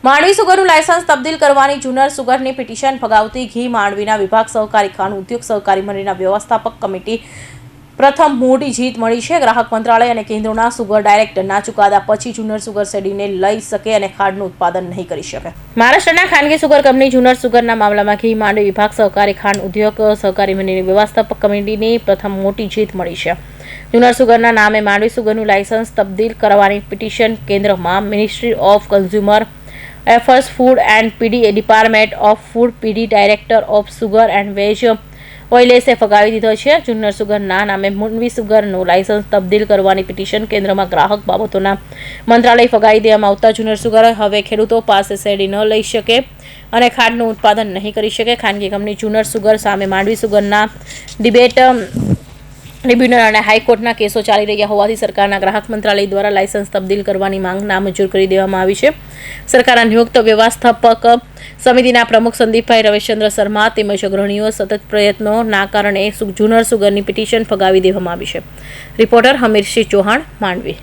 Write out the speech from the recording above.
Mandvi સુગરનું licence તબદીલ કરવાની જુનર સુગરની petition ફગાવતી ઘી માંડવીના વિભાગ સહકારી ખાંડ ઉદ્યોગ સહકારી મંડળીના વ્યવસ્થાપક કમિટી પ્રથમ મોટી જીત મળી છે। ગ્રાહક મંત્રાલય અને કેન્દ્રના સુગર ડાયરેક્ટરના ચુકાદા પછી જુનર સુગર શેરડીને લઈ શકે અને ખાંડનું ઉત્પાદન નહીં કરી શકે। મહારાષ્ટ્રના ખાનગી સુગર કંપની જુનર સુગરના મામલામાં ઘી માંડવી વિભાગ સહકારી ખાંડ ઉદ્યોગ સહકારી મંડળીની વ્યવસ્થાપક કમિટીની પ્રથમ મોટી જીત મળી છે। જુનર સુગરના નામે માંડવી સુગરનું લાયસન્સ તબદીલ કરવાની પિટિશન કેન્દ્રમાં ministry of consumer affairs food and PD department of food PD director of sugar and veg ઓઇલેસે ફગાવી દીધો છે। જુનર સુગરના નામે માંડવી સુગરનું લાયસન્સ તબદીલ કરવાની પિટિશન કેન્દ્રમાં ગ્રાહક બાબતોના મંત્રાલય ફગાવી દેવામાં આવતા જુનર સુગર હવે ખેડૂતો પાસે શેરડી ન લઈ શકે અને ખાંડનું ઉત્પાદન નહીં કરી શકે। ખાનગી કંપની જુનર સુગર સામે માંડવી સુગરના ટ્રિબ્યુનલ અને હાઈકોર્ટના કેસો ચાલી રહ્યા હોવાથી સરકારના ગ્રાહક મંત્રાલય દ્વારા લાયસન્સ તબદીલ કરવાની માંગ નામંજૂર કરી દેવામાં આવી છે। સરકારના નિયુક્ત વ્યવસ્થાપક સમિતિના પ્રમુખ સંદીપભાઈ રવિચંદ્ર શર્મા તેમજ અગ્રણીઓ સતત પ્રયત્નોના કારણે જુનર સુગરની પિટિશન ફગાવી દેવામાં આવી છે। રિપોર્ટર હમીરસિંહ ચૌહાણ, માંડવી।